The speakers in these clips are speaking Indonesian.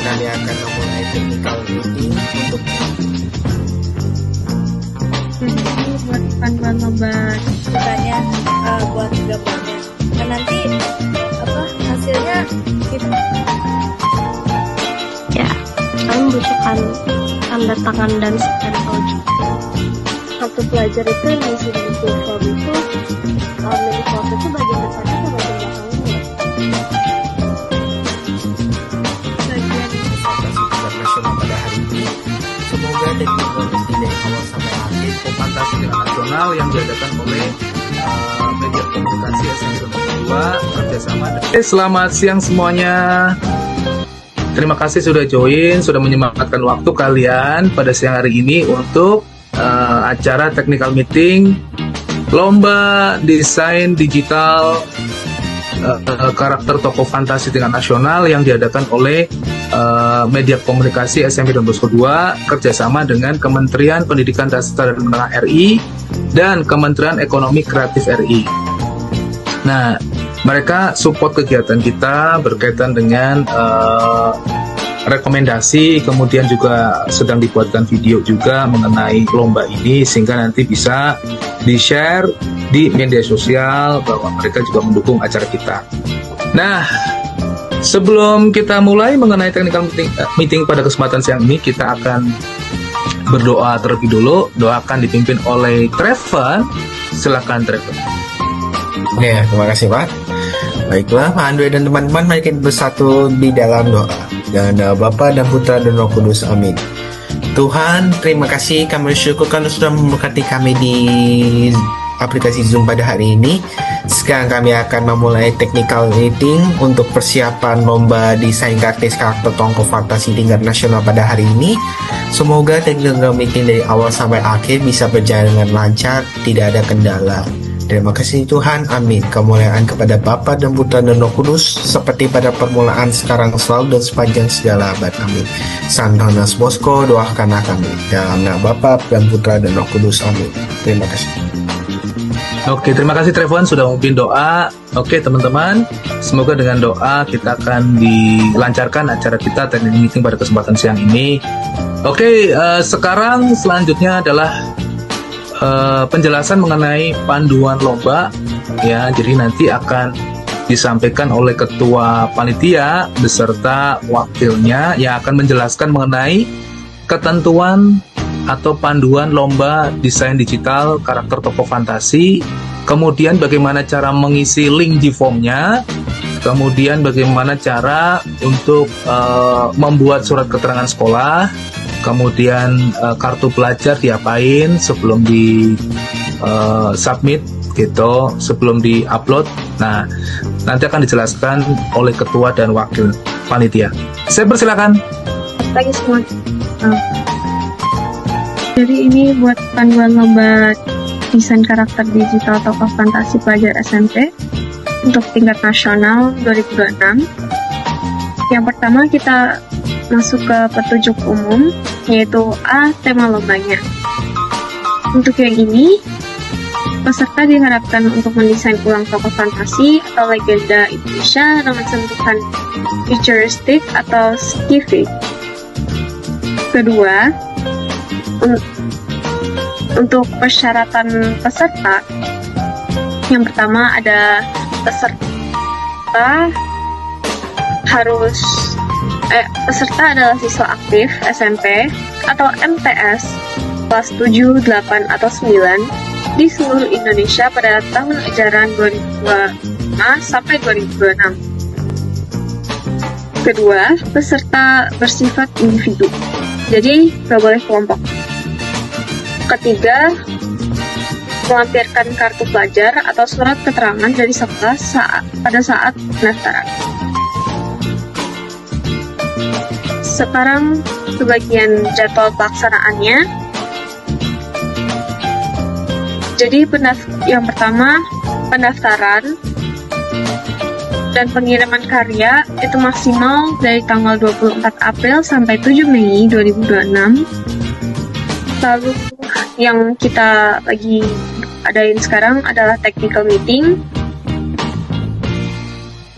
kami akan memulai technical meeting untuk buat panduan lomba bukannya buat gambarnya. Nah, nanti hasilnya kita ya, kami membutuhkan tanda tangan dan stempel juga. Kartu pelajar itu yang diisi di Google Form itu milik foto itu bagian depannya atau bagian belakangnya? bagian presentasi tingkat nasional pada hari ini. Semoga technical meeting dari awal sampai akhir Fantasi tingkat nasional yang diadakan oleh media komunikasi SMP 2 kerjasama. Selamat siang semuanya. Terima kasih sudah join, sudah menyempatkan waktu kalian pada siang hari ini untuk acara technical meeting lomba desain digital karakter tokoh fantasi tingkat nasional yang diadakan oleh media komunikasi SMP Don Bosco 2 kerjasama dengan Kementerian Pendidikan Dasar dan Menengah RI dan Kementerian Ekonomi Kreatif RI. Nah, mereka support kegiatan kita berkaitan dengan rekomendasi, kemudian juga sedang dibuatkan video juga mengenai lomba ini sehingga nanti bisa di-share di media sosial bahwa mereka juga mendukung acara kita. Nah, sebelum kita mulai mengenai technical meeting pada kesempatan siang ini, kita akan berdoa terlebih dulu. Doakan dipimpin oleh Treven. Silakan Treven. Ya, terima kasih Pak. Baiklah, Pak Andre dan teman-teman, mari kita bersatu di dalam doa. Dalam nama Bapa dan Putra dan Roh Kudus, amin. Tuhan, terima kasih, kami bersyukur karena sudah memberkati kami di aplikasi Zoom pada hari ini. Sekarang kami akan memulai technical meeting untuk persiapan lomba desain grafis karakter tokoh fantasi tingkat nasional pada hari ini. Semoga technical meeting dari awal sampai akhir bisa berjalan dengan lancar, tidak ada kendala. Terima kasih Tuhan, amin. Kemuliaan kepada Bapa dan Putra dan Roh Kudus, seperti pada permulaan, sekarang, selalu, dan sepanjang segala abad, amin. Santo Yohanes Bosco, doakanlah kami. Dalam nama Bapa dan Putra dan Roh Kudus, amin. Terima kasih. Oke, terima kasih Treven sudah memimpin doa. Oke teman-teman, semoga dengan doa kita akan dilancarkan acara kita technical meeting pada kesempatan siang ini. Oke, sekarang selanjutnya adalah penjelasan mengenai panduan lomba. Ya, jadi nanti akan disampaikan oleh ketua panitia beserta wakilnya yang akan menjelaskan mengenai ketentuan atau panduan lomba desain digital karakter tokoh fantasi, kemudian bagaimana cara mengisi link di formnya, kemudian bagaimana cara untuk membuat surat keterangan sekolah, kemudian kartu pelajar diapain sebelum di submit gitu, sebelum di upload. Nah, nanti akan dijelaskan oleh ketua dan wakil panitia. Saya persilakan. Pagi semua. Jadi ini buat panduan lomba desain karakter digital tokoh fantasi pelajar SMP untuk tingkat nasional 2026. Yang pertama kita masuk ke petunjuk umum, yaitu A, tema lombanya. Untuk yang ini, peserta diharapkan untuk mendesain ulang tokoh fantasi atau legenda Indonesia dengan sentuhan futuristik atau sci-fi. Kedua, untuk persyaratan peserta, yang pertama ada peserta adalah siswa aktif SMP atau MTS kelas 7, 8, atau 9 di seluruh Indonesia pada tahun ajaran 2025 sampai 2026. Kedua, peserta bersifat individu, jadi nggak boleh kelompok. Ketiga, melampirkan kartu pelajar atau surat keterangan dari sekolah pada saat pendaftaran. Sekarang ke bagian jadwal pelaksanaannya. Jadi yang pertama, pendaftaran dan pengiriman karya itu maksimal dari tanggal 24 April sampai 7 Mei 2026. Lalu yang kita lagi adain sekarang adalah technical meeting.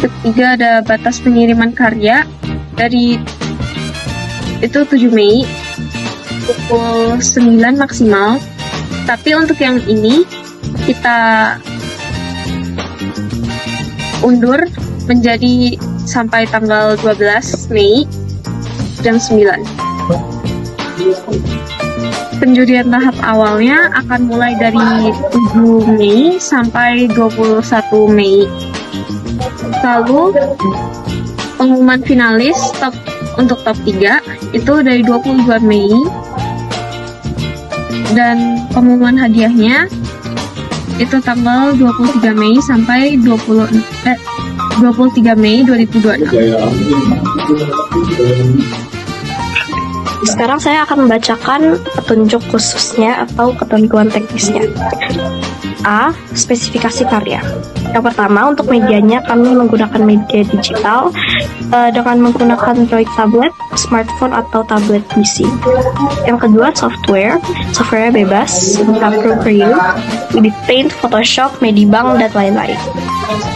Ketiga ada batas pengiriman karya dari itu 7 Mei pukul 9 maksimal. Tapi untuk yang ini kita undur menjadi sampai tanggal 12 Mei jam 9. Penjurian tahap awalnya akan mulai dari 7 Mei sampai 21 Mei. Lalu pengumuman finalis untuk top 3 itu dari 22 Mei. Dan pengumuman hadiahnya itu tanggal 23 Mei sampai 23 Mei 2026. Sekarang saya akan membacakan petunjuk khususnya atau ketentuan teknisnya. A. Spesifikasi karya. Yang pertama, untuk medianya kami menggunakan media digital dengan menggunakan Android tablet, smartphone, atau tablet PC. Yang kedua, software. Software bebas, approve for you, di Paint, Photoshop, Medibank, dan lain-lain.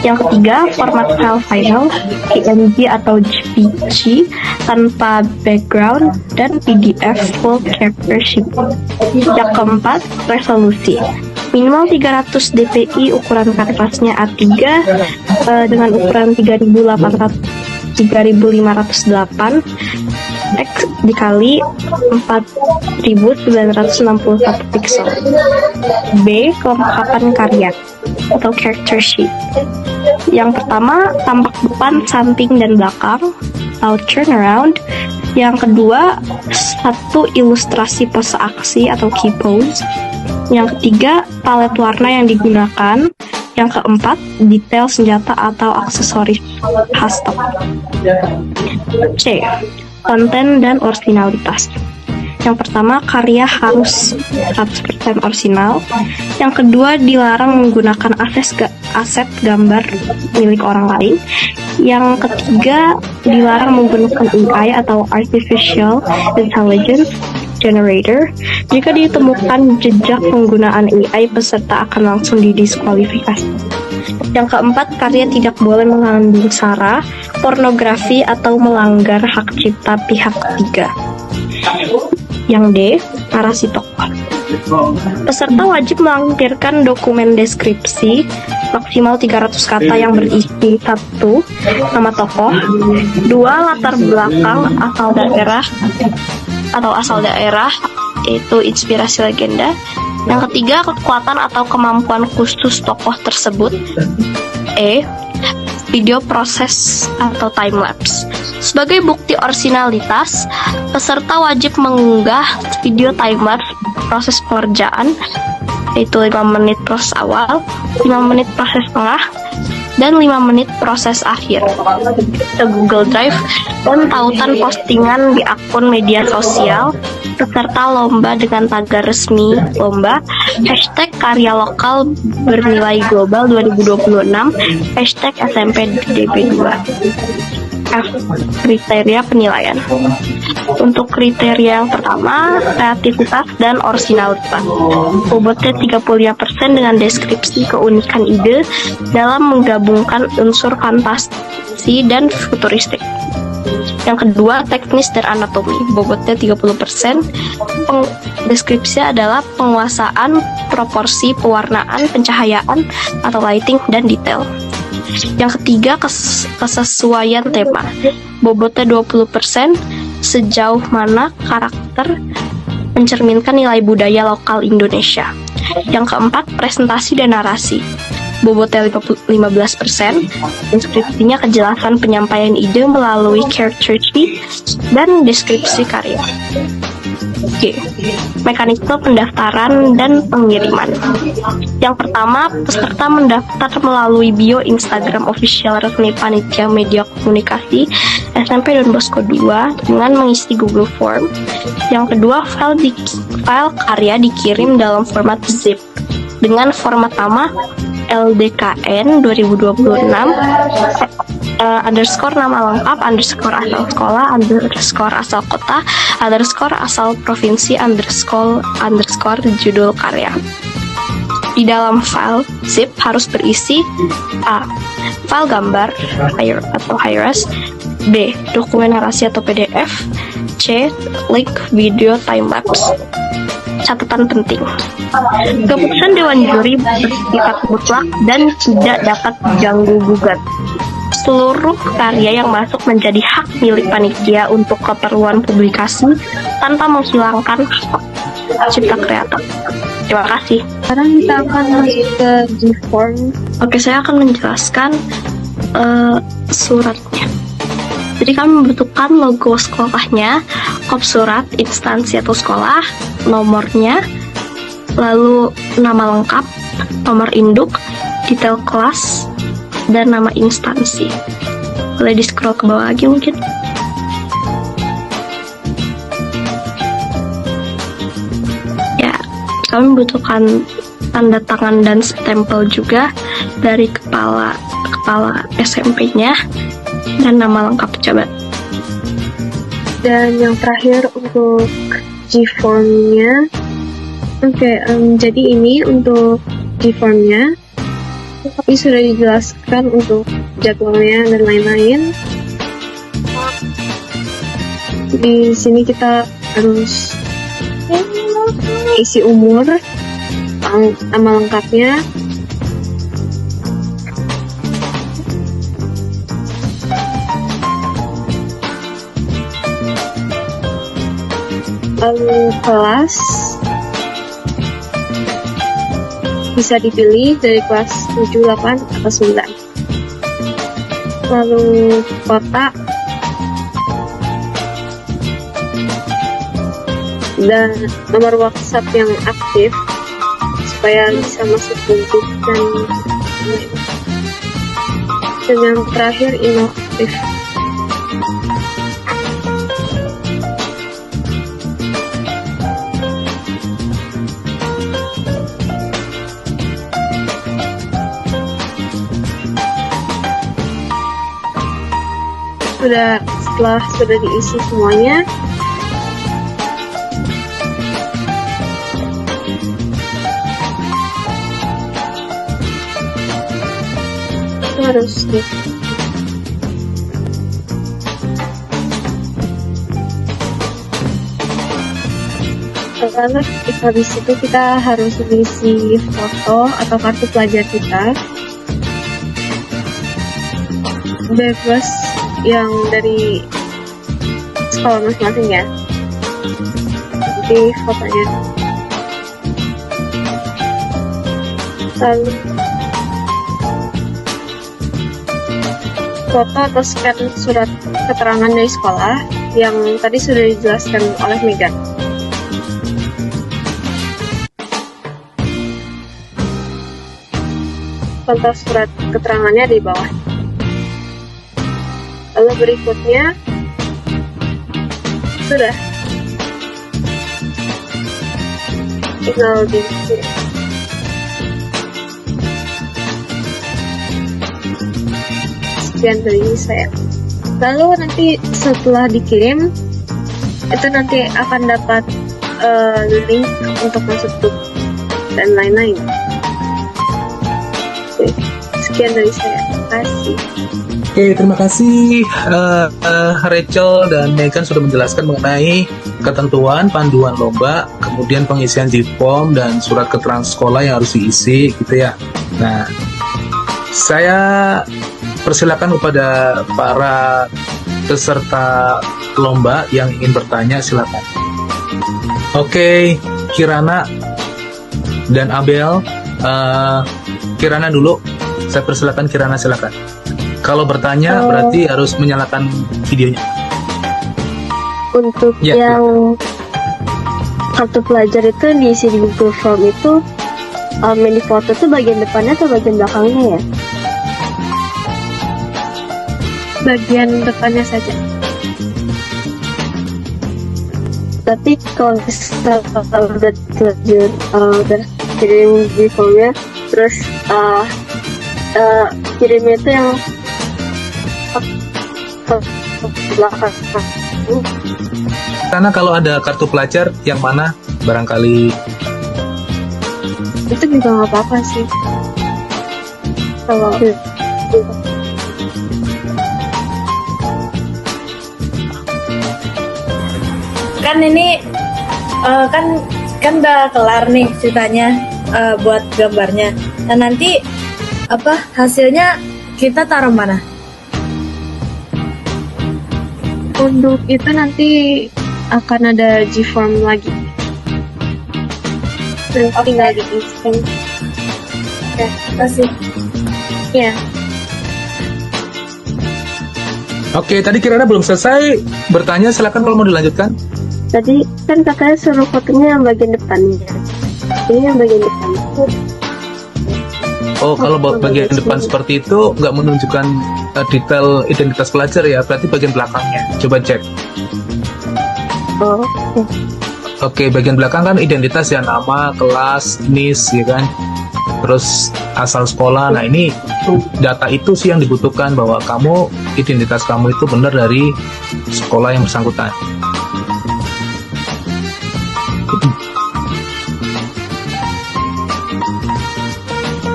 Yang ketiga, format file PNG atau JPG tanpa background dan PDF full character sheet. Yang keempat, resolusi. Minimal 300 dpi ukuran kertasnya A3 dengan ukuran 3508 X dikali 4961 pixel. B. Kelengkapan karya atau character sheet. Yang pertama, tampak depan, samping, dan belakang atau turnaround. Yang kedua, satu ilustrasi pose aksi atau key pose. Yang ketiga, palet warna yang digunakan. Yang keempat, detail senjata atau aksesoris khas tokoh. C. Konten dan originalitas. Yang pertama, karya harus 100% orisinal. Yang kedua, dilarang menggunakan aset gambar milik orang lain. Yang ketiga, dilarang menggunakan AI atau Artificial Intelligence Generator. Jika ditemukan jejak penggunaan AI, peserta akan langsung didiskualifikasi. Yang keempat, karya tidak boleh mengandung sara, pornografi, atau melanggar hak cipta pihak ketiga. Yang D, narasi tokoh. Peserta wajib melampirkan dokumen deskripsi maksimal 300 kata yang berisi 1. Nama tokoh, 2. Latar belakang asal daerah yaitu inspirasi legenda. Yang ketiga, kekuatan atau kemampuan khusus tokoh tersebut. E. Video proses atau time-lapse. Sebagai bukti orisinalitas, peserta wajib mengunggah video time-lapse proses pengerjaan, yaitu 5 menit proses awal, 5 menit proses tengah, dan 5 menit proses akhir ke Google Drive dan tautan postingan di akun media sosial peserta lomba dengan tagar resmi lomba #karya lokal bernilai global 2026 #SMPDB2. F. Kriteria penilaian. Untuk kriteria yang pertama, kreativitas dan orisinalitas. Bobotnya 35% dengan deskripsi keunikan ide dalam menggabungkan unsur fantasi dan futuristik. Yang kedua, teknis dan anatomi. Bobotnya 30%. Deskripsi adalah penguasaan proporsi, pewarnaan, pencahayaan atau lighting, dan detail. Yang ketiga, kesesuaian tema. Bobotnya 20%. Sejauh mana karakter mencerminkan nilai budaya lokal Indonesia. Yang keempat, presentasi dan narasi. Bobotnya 15%. Deskripsinya kejelasan penyampaian ide melalui character sheet dan deskripsi karya. Oke, mekanisme pendaftaran dan pengiriman. Yang pertama, peserta mendaftar melalui bio Instagram official resmi Panitia Media Komunikasi SMP Don Bosco 2 dengan mengisi Google Form. Yang kedua, file karya dikirim dalam format zip dengan format nama LDKN 2026 underscore nama lengkap underscore asal sekolah underscore asal kota underscore asal provinsi underscore judul karya. Di dalam file zip harus berisi A. file gambar atau high-res, B. dokumen narasi atau PDF, C. link video time-lapse. Catatan penting. Keputusan Dewan Juri bersifat mutlak dan tidak dapat diganggu-gugat. Seluruh karya yang masuk menjadi hak milik panitia untuk keperluan publikasi tanpa menghilangkan hak cipta kreator. Terima kasih. Sekarang kita akan masuk ke G-form. Oke, saya akan menjelaskan suratnya. Jadi kami membutuhkan logo sekolahnya, kop surat, instansi atau sekolah, nomornya, lalu nama lengkap, nomor induk, detail kelas, dan nama instansi. Boleh di scroll ke bawah lagi mungkin. Ya, kami membutuhkan tanda tangan dan stempel juga dari kepala SMP-nya dan nama lengkap coba. Dan yang terakhir untuk G-form-nya. Oke, jadi ini untuk G-form-nya. Tapi sudah dijelaskan untuk jadwalnya dan lain-lain. Di sini kita harus isi umur, nama lengkapnya, lalu kelas bisa dipilih dari kelas 7, 8, atau 9. Lalu kota dan nomor WhatsApp yang aktif supaya bisa masuk grup dan yang terakhir email aktif. Setelah sudah diisi semuanya, itu harus lalu habis itu kita harus mengisi foto atau kartu pelajar kita, bebas yang dari sekolah masing-masing ya. Jadi fotonya, lalu foto atau scan surat keterangan dari sekolah yang tadi sudah dijelaskan oleh Megan. Contoh surat keterangannya di bawah. Lalu berikutnya sudah tinggal dikirim. Sekian dari saya. Lalu nanti setelah dikirim itu nanti akan dapat link untuk masuk grup dan lain-lain. Oke, sekian dari saya. Terima kasih. Oke, terima kasih Rachel dan Megan sudah menjelaskan mengenai ketentuan panduan lomba, kemudian pengisian G-form dan surat keterangan sekolah yang harus diisi gitu ya. Nah, saya persilakan kepada para peserta lomba yang ingin bertanya, silakan. Oke, Kirana dan Abel, Kirana dulu. Saya persilakan Kirana, silakan. Kalau bertanya berarti harus menyalakan videonya. Untuk Ya, yang kartu pelajar itu diisi di Google Form itu, yang di foto itu bagian depannya atau bagian belakangnya ya? Bagian depannya saja. Tapi kalau misalnya udah terlanjur udah kirim di formnya, terus kirimnya itu yang ke belakang. Karena kalau ada kartu pelajar yang mana barangkali Itu juga nggak apa-apa sih. Kalau Kan ini kan udah kelar nih ceritanya, buat gambarnya. Nah nanti hasilnya kita taruh mana? Untuk itu nanti akan ada G-form lagi. Nanti tinggal diisi. Oke, kasih. Ya, Oke, tadi Kirana belum selesai bertanya, silakan kalau mau dilanjutkan. tadi kan kakaknya suruh fotonya yang bagian depannya. Ini yang bagian depan. Oh, kalau bagian depan seperti itu nggak menunjukkan detail identitas pelajar ya, berarti bagian belakangnya. Coba cek. Oh, Oke, bagian belakang kan identitas ya, nama, kelas, NIS, ya kan. Terus asal sekolah. Nah, ini data itu sih yang dibutuhkan, bahwa identitas kamu itu benar dari sekolah yang bersangkutan.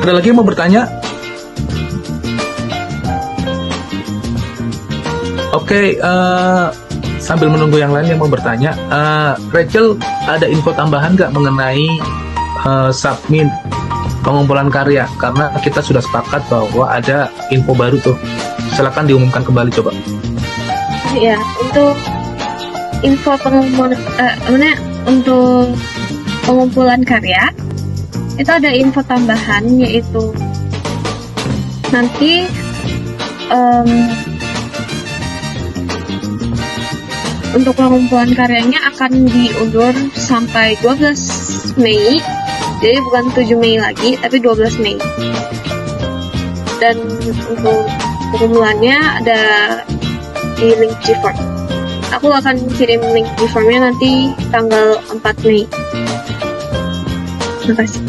Ada lagi yang mau bertanya? Oke, sambil menunggu yang lain yang mau bertanya, Rachel, ada info tambahan nggak mengenai submit pengumpulan karya? Karena kita sudah sepakat bahwa ada info baru tuh. Silakan diumumkan kembali coba. ya, untuk info untuk pengumpulan karya itu ada info tambahan, yaitu nanti untuk pengumpulan karyanya akan diundur sampai 12 Mei. Jadi bukan 7 Mei lagi, tapi 12 Mei. Dan untuk pengumpulannya ada di link G-form. Aku akan kirim link G-formnya nanti tanggal 4 Mei. Terima kasih.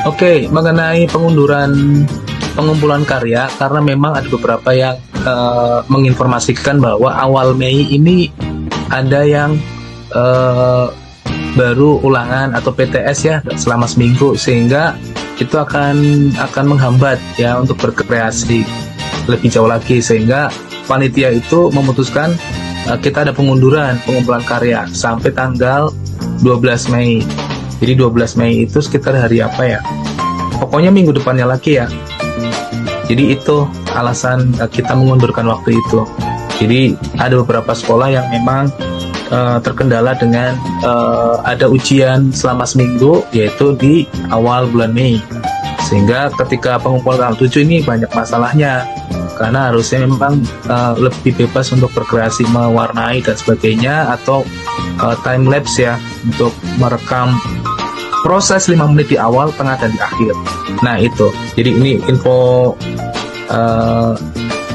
Oke, mengenai pengumpulan karya, karena memang ada beberapa yang menginformasikan bahwa awal Mei ini ada yang baru ulangan atau PTS ya selama seminggu, sehingga itu akan menghambat ya untuk berkreasi lebih jauh lagi, sehingga panitia itu memutuskan kita ada pengumpulan karya sampai tanggal 12 Mei. Jadi 12 Mei itu sekitar hari apa ya? Pokoknya minggu depannya lagi ya. Jadi itu alasan kita mengundurkan waktu itu. Jadi ada beberapa sekolah yang memang terkendala dengan ada ujian selama seminggu, yaitu di awal bulan Mei. Sehingga ketika pengumpulan tanggal 7 ini banyak masalahnya, karena harusnya memang lebih bebas untuk berkreasi, mewarnai dan sebagainya, atau time lapse ya, untuk merekam proses 5 menit di awal, tengah, dan di akhir. Nah itu, jadi ini info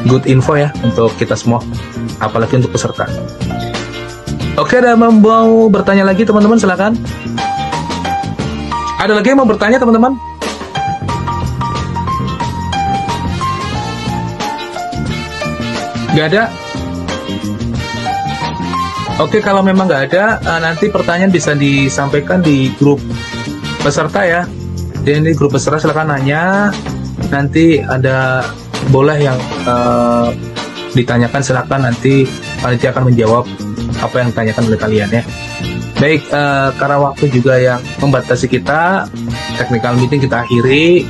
good info ya untuk kita semua, apalagi untuk peserta. Oke, ada yang mau bertanya lagi teman-teman, silakan. Ada lagi yang mau bertanya teman-teman? Gak ada? Oke, kalau memang nggak ada, nanti pertanyaan bisa disampaikan di grup peserta ya. Jadi di grup peserta silakan nanya. Nanti ada boleh yang ditanyakan, silakan, nanti panitia akan menjawab apa yang ditanyakan oleh kalian ya. Baik, karena waktu juga yang membatasi kita, technical meeting kita akhiri.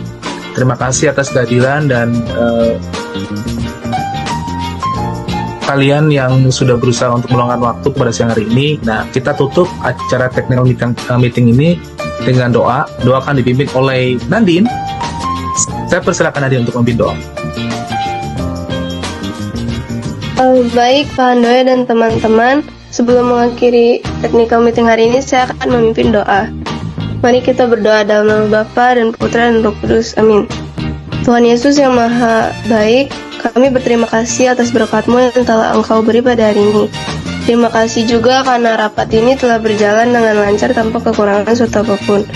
Terima kasih atas kehadiran dan kalian yang sudah berusaha untuk meluangkan waktu pada siang hari ini. Nah, kita tutup acara technical meeting ini dengan doa. Doa akan dipimpin oleh Nandin. Saya persilakan Nandin untuk memimpin doa. Baik, Pak Handoyo dan teman-teman, sebelum mengakhiri technical meeting hari ini, saya akan memimpin doa. Mari kita berdoa dalam nama Bapa dan Putra dan Roh Kudus. Amin. Tuhan Yesus yang Maha Baik, kami berterima kasih atas berkat-Mu yang telah Engkau beri pada hari ini. Terima kasih juga karena rapat ini telah berjalan dengan lancar tanpa kekurangan suatu apapun.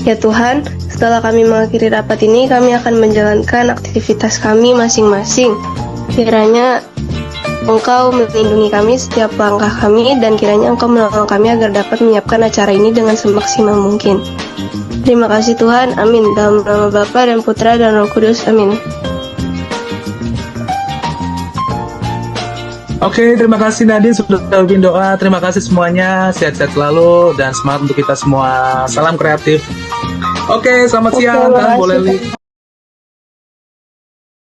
Ya Tuhan, setelah kami mengakhiri rapat ini, kami akan menjalankan aktivitas kami masing-masing. Kiranya Engkau melindungi kami setiap langkah kami, dan kiranya Engkau menolong kami agar dapat menyiapkan acara ini dengan semaksimal mungkin. Terima kasih Tuhan, amin. Dalam nama Bapa dan Putra dan Roh Kudus, amin. Oke, terima kasih Nadine sudah memimpin doa. Terima kasih semuanya, sehat-sehat selalu dan semangat untuk kita semua. Salam kreatif. Oke, selamat siang. Terima Kalian kasih. boleh